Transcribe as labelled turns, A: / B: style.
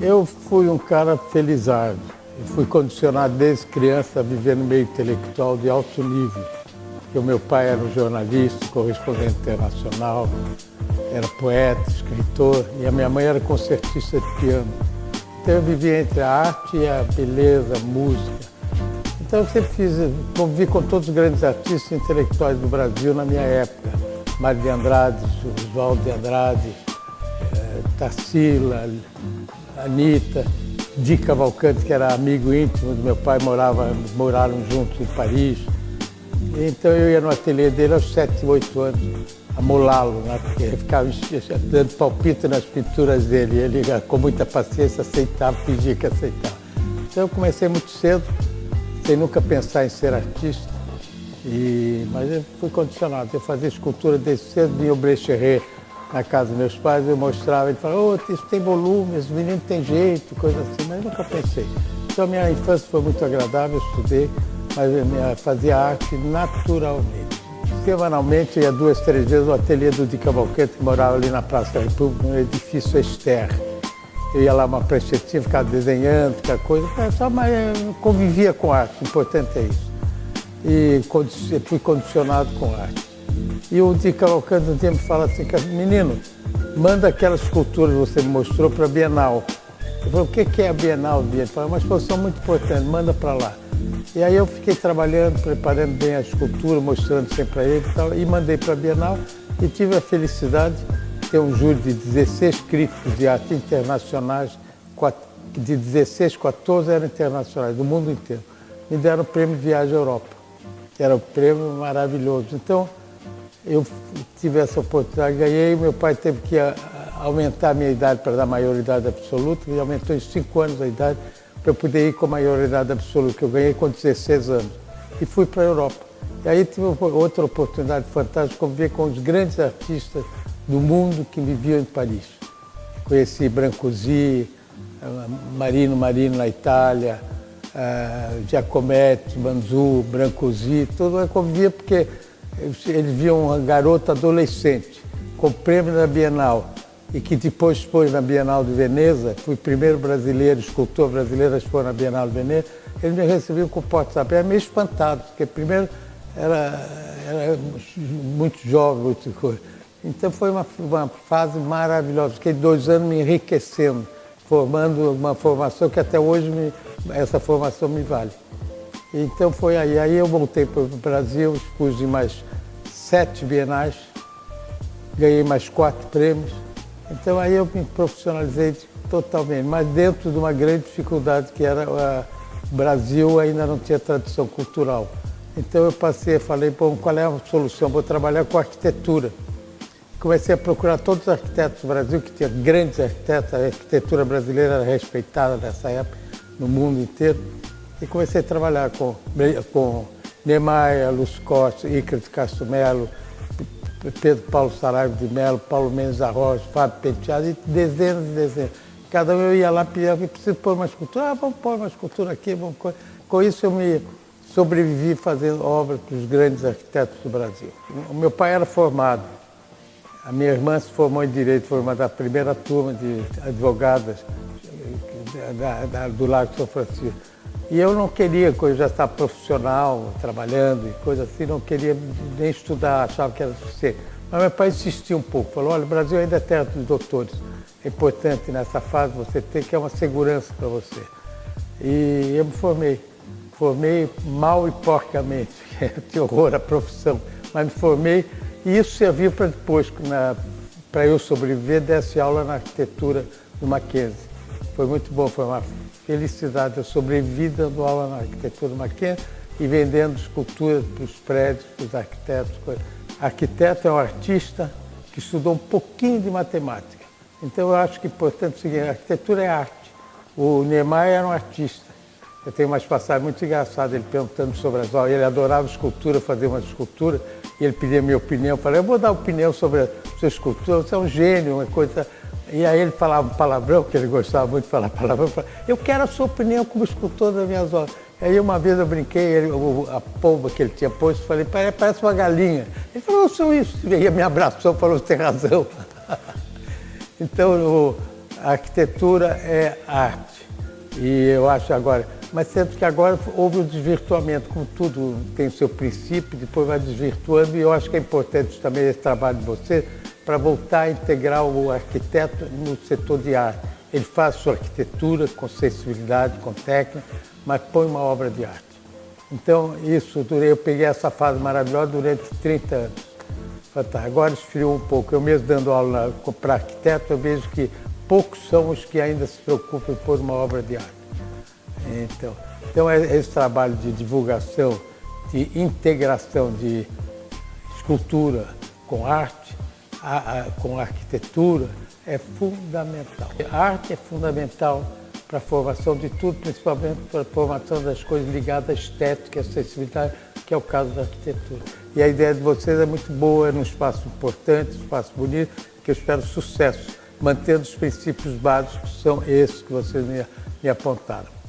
A: Eu fui um cara felizardo. Eu fui condicionado desde criança a viver no meio intelectual de alto nível. Porque o meu pai era um jornalista, correspondente internacional, era poeta, escritor, e a minha mãe era concertista de piano. Então eu vivia entre a arte e a beleza, a música. Então eu sempre convivi com todos os grandes artistas intelectuais do Brasil na minha época. Mário de Andrade, Oswaldo de Andrade, Tarsila, Anitta, Di Cavalcanti, que era amigo íntimo do meu pai, moraram juntos em Paris. Então eu ia no ateliê dele aos 7, 8 anos, amolá-lo, né? Porque ele ficava dando palpite nas pinturas dele. E ele, com muita paciência, aceitava, fingia que aceitava. Então eu comecei muito cedo, sem nunca pensar em ser artista, mas eu fui condicionado. Eu fazia escultura desde cedo, vinha o Brecheré na casa dos meus pais, eu mostrava, ele falava, isso tem volume, esse menino tem jeito, coisa assim, mas eu nunca pensei. Então a minha infância foi muito agradável, eu estudei, mas eu fazia arte naturalmente. Semanalmente eu ia 2, 3 vezes ao ateliê do Di Cavalcanti, que morava ali na Praça da República, no edifício Ester. Eu ia lá uma pranchetinha, ficava desenhando, ficava coisa, mas eu convivia com arte, o importante é isso. E fui condicionado com arte. E o Di Cavalcanti um dia me fala assim, menino, manda aquela escultura que você me mostrou para a Bienal. Eu falei, o que é a Bienal? Ele falou, uma exposição muito importante, manda para lá. E aí eu fiquei trabalhando, preparando bem a escultura, mostrando sempre para ele e tal, e mandei para a Bienal e tive a felicidade de ter um júri de 16 críticos de arte internacionais, de 16, 14 eram internacionais, do mundo inteiro. Me deram o prêmio Viagem à Europa, que era um prêmio maravilhoso. Então, eu tive essa oportunidade, ganhei, meu pai teve que aumentar a minha idade para dar maioridade absoluta, e aumentou em 5 anos a idade para eu poder ir com a maioridade absoluta, que eu ganhei com 16 anos, e fui para a Europa. E aí tive outra oportunidade fantástica de conviver com os grandes artistas do mundo que viviam em Paris. Conheci Brancusi, Marino na Itália, Giacometti, Manzù, Brancusi, tudo eu convivia porque eles viam uma garota adolescente com prêmio na Bienal e que depois expôs na Bienal de Veneza, fui o primeiro brasileiro, escultor brasileiro a expor na Bienal de Veneza, eles me recebiam com portas abertas, meio espantado, porque primeiro era muito jovem, muito coisa. Então foi uma fase maravilhosa, fiquei 2 anos me enriquecendo, formando uma formação que até hoje essa formação me vale. Então foi aí eu voltei para o Brasil, expus em mais 7 bienais, ganhei mais 4 prêmios. Então aí eu me profissionalizei totalmente, mas dentro de uma grande dificuldade que era o Brasil ainda não tinha tradição cultural. Então eu falei, bom, qual é a solução? Vou trabalhar com arquitetura. Comecei a procurar todos os arquitetos do Brasil, que tinha grandes arquitetos, a arquitetura brasileira era respeitada nessa época, no mundo inteiro. E comecei a trabalhar com Niemeyer, Luz Costa, Ícaro de Castro Melo, Pedro Paulo Saraiva de Melo, Paulo Mendes Arroz, Fábio Penteado, e dezenas e dezenas. Cada um eu ia lá e pedia, preciso pôr uma escultura, vamos pôr uma escultura aqui. Com isso eu me sobrevivi fazendo obras para os grandes arquitetos do Brasil. O meu pai era formado, a minha irmã se formou em Direito, foi uma da primeira turma de advogadas do Largo São Francisco. E eu não queria, eu já estava profissional, trabalhando e coisa assim, não queria nem estudar, achava que era suficiente. Mas meu pai insistiu um pouco, falou, olha, o Brasil ainda é terra dos doutores. É importante nessa fase você ter que é uma segurança para você. E eu me formei mal e porcamente, que horror a profissão, mas me formei e isso serviu para depois, para eu sobreviver, desse aula na arquitetura do Mackenzie. Foi muito bom, foi uma felicidade. Eu sobrevivi dando aula na arquitetura do Mackenzie e vendendo esculturas para os prédios, para os arquitetos. Arquiteto é um artista que estudou um pouquinho de matemática. Então eu acho que é importante o seguinte, a arquitetura é arte. O Niemeyer era um artista. Eu tenho umas passagens muito engraçadas, ele perguntando sobre as obras. Ele adorava escultura, fazer uma escultura, e ele pedia a minha opinião. Eu falei, eu vou dar opinião sobre a sua escultura, você é um gênio, uma coisa... E aí ele falava um palavrão, que ele gostava muito de falar palavrão, eu falava, eu quero a sua opinião como escultor das minhas obras. Aí uma vez eu brinquei, a polva que ele tinha posto, falei, parece uma galinha. Ele falou, eu sou isso. E aí me abraçou e falou, você tem razão. Então, A arquitetura é arte. E eu acho agora, mas tanto que agora houve o desvirtuamento, como tudo tem o seu princípio, depois vai desvirtuando, e eu acho que é importante também esse trabalho de você para voltar a integrar o arquiteto no setor de arte. Ele faz sua arquitetura com sensibilidade, com técnica, mas põe uma obra de arte. Então, eu peguei essa fase maravilhosa durante 30 anos. Fantástico. Agora esfriou um pouco. Eu mesmo dando aula para arquiteto, eu vejo que poucos são os que ainda se preocupam em pôr uma obra de arte. Então esse trabalho de divulgação, de integração de escultura com arte, com arquitetura, é fundamental. A arte é fundamental para a formação de tudo, principalmente para a formação das coisas ligadas à estética, à sensibilidade, que é o caso da arquitetura. E a ideia de vocês é muito boa, é num espaço importante, um espaço bonito, que eu espero sucesso, mantendo os princípios básicos, que são esses que vocês me apontaram.